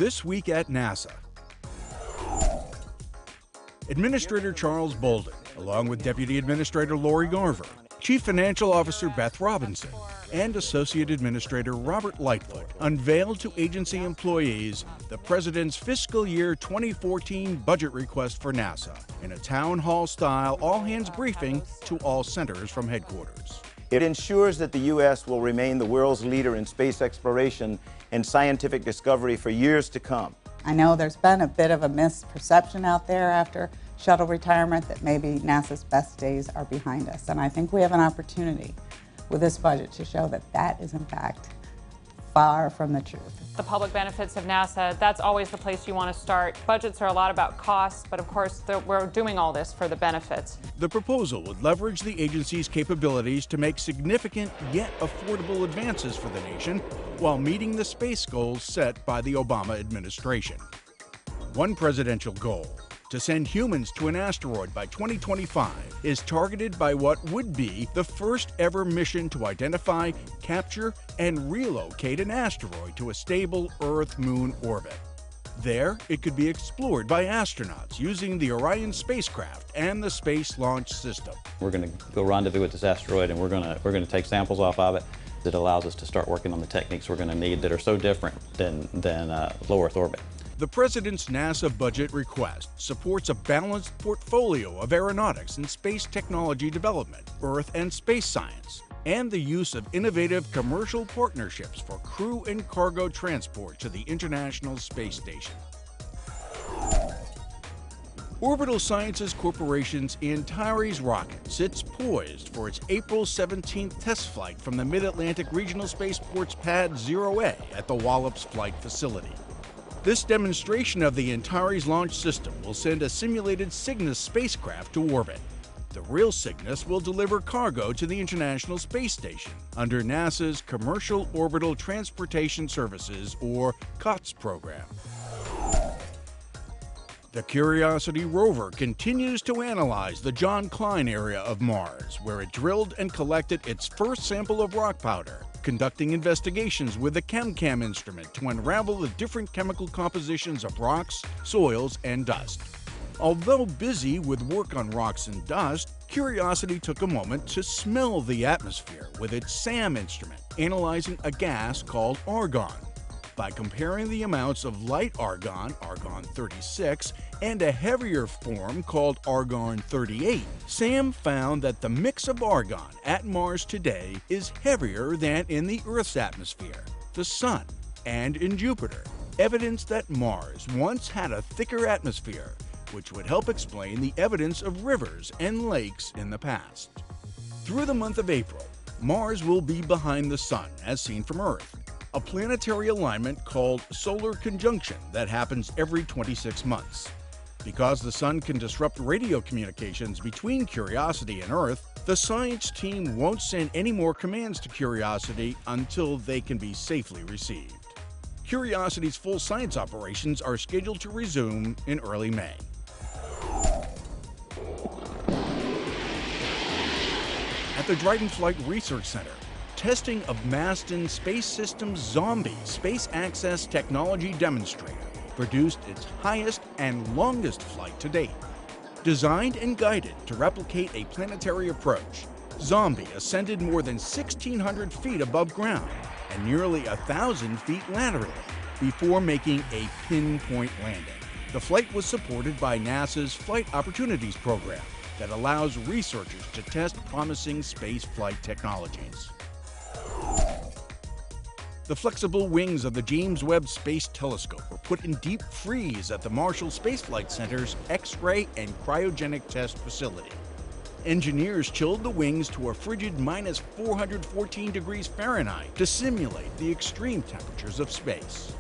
This week at NASA. Administrator Charles Bolden, along with Deputy Administrator Lori Garver, Chief Financial Officer Beth Robinson, and Associate Administrator Robert Lightfoot, unveiled to agency employees the President's fiscal year 2014 budget request for NASA in a town hall-style all-hands briefing to all senators from headquarters. It ensures that the U.S. will remain the world's leader in space exploration and scientific discovery for years to come. I know there's been a bit of a misperception out there after shuttle retirement that maybe NASA's best days are behind us, and I think we have an opportunity with this budget to show that that is in fact far from the truth. The public benefits of NASA, that's always the place you want to start. Budgets are a lot about costs, but of course we're doing all this for the benefits. The proposal would leverage the agency's capabilities to make significant yet affordable advances for the nation while meeting the space goals set by the Obama administration. One presidential goal, to send humans to an asteroid by 2025, is targeted by what would be the first ever mission to identify, capture, and relocate an asteroid to a stable Earth-Moon orbit. There, it could be explored by astronauts using the Orion spacecraft and the Space Launch System. We're going to go rendezvous with this asteroid, and we're going to take samples off of it. That allows us to start working on the techniques we're going to need that are so different than low Earth orbit. The President's NASA budget request supports a balanced portfolio of aeronautics and space technology development, Earth and space science, and the use of innovative commercial partnerships for crew and cargo transport to the International Space Station. Orbital Sciences Corporation's Antares rocket sits poised for its April 17th test flight from the Mid-Atlantic Regional Spaceport's Pad 0A at the Wallops Flight Facility. This demonstration of the Antares launch system will send a simulated Cygnus spacecraft to orbit. The real Cygnus will deliver cargo to the International Space Station under NASA's Commercial Orbital Transportation Services, or COTS program. The Curiosity rover continues to analyze the John Klein area of Mars, where it drilled and collected its first sample of rock powder, conducting investigations with the ChemCam instrument to unravel the different chemical compositions of rocks, soils, and dust. Although busy with work on rocks and dust, Curiosity took a moment to smell the atmosphere with its SAM instrument, analyzing a gas called argon. By comparing the amounts of light argon, argon-36, and a heavier form called argon-38, SAM found that the mix of argon at Mars today is heavier than in the Earth's atmosphere, the Sun, and in Jupiter, evidence that Mars once had a thicker atmosphere, which would help explain the evidence of rivers and lakes in the past. Through the month of April, Mars will be behind the Sun as seen from Earth, a planetary alignment called solar conjunction that happens every 26 months. Because the Sun can disrupt radio communications between Curiosity and Earth, the science team won't send any more commands to Curiosity until they can be safely received. Curiosity's full science operations are scheduled to resume in early May. At the Dryden Flight Research Center, testing of Marsden Space Systems Xombie Space Access Technology Demonstrator produced its highest and longest flight to date. Designed and guided to replicate a planetary approach, Xombie ascended more than 1,600 feet above ground and nearly 1,000 feet laterally before making a pinpoint landing. The flight was supported by NASA's Flight Opportunities Program that allows researchers to test promising space flight technologies. The flexible wings of the James Webb Space Telescope were put in deep freeze at the Marshall Space Flight Center's X-ray and cryogenic test facility. Engineers chilled the wings to a frigid minus 414 degrees Fahrenheit to simulate the extreme temperatures of space.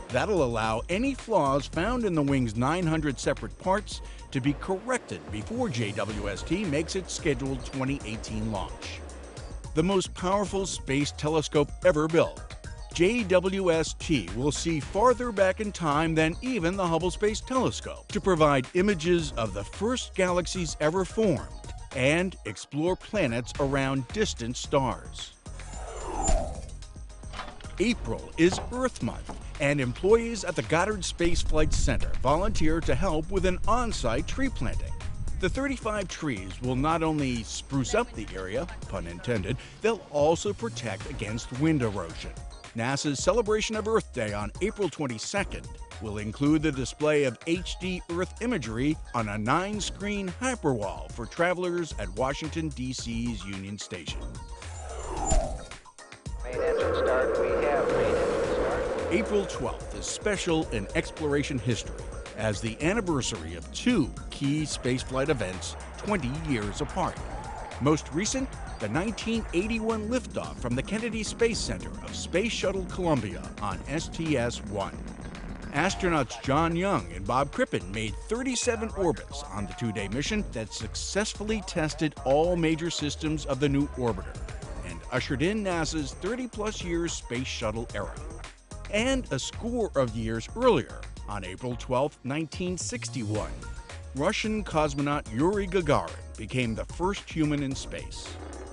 That'll allow any flaws found in the wing's 900 separate parts to be corrected before JWST makes its scheduled 2018 launch. The most powerful space telescope ever built, JWST will see farther back in time than even the Hubble Space Telescope to provide images of the first galaxies ever formed and explore planets around distant stars. April is Earth Month, and employees at the Goddard Space Flight Center volunteer to help with an on-site tree planting. The 35 trees will not only spruce up the area, pun intended, they'll also protect against wind erosion. NASA's celebration of Earth Day on April 22nd will include the display of HD Earth imagery on a 9-screen hyperwall for travelers at Washington, D.C.'s Union Station. Main engine start. We have main engine start. April 12th is special in exploration history as the anniversary of 2 key spaceflight events 20 years apart. Most recent, the 1981 liftoff from the Kennedy Space Center of Space Shuttle Columbia on STS-1. Astronauts John Young and Bob Crippen made 37 orbits on the 2-day mission that successfully tested all major systems of the new orbiter and ushered in NASA's 30-plus years space shuttle era. And a score of years earlier, on April 12, 1961, Russian cosmonaut Yuri Gagarin became the first human in space.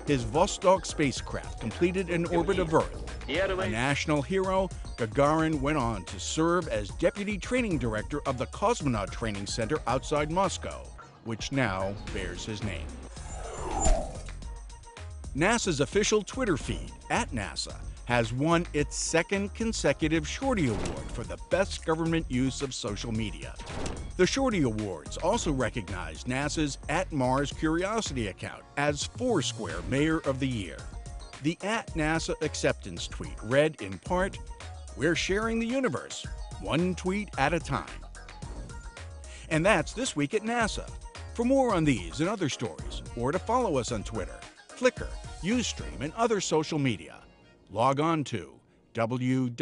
His Vostok spacecraft completed an orbit of Earth. A national hero, Gagarin went on to serve as Deputy Training Director of the Cosmonaut Training Center outside Moscow, which now bears his name. NASA's official Twitter feed, @NASA, has won its 2nd consecutive Shorty Award for the best government use of social media. The Shorty Awards also recognize NASA's @Mars Curiosity account as Foursquare Mayor of the Year. The @NASA acceptance tweet read in part, "We're sharing the universe, one tweet at a time." And that's This Week at NASA. For more on these and other stories, or to follow us on Twitter, Flickr, Ustream, and other social media, log on to www.nasa.gov.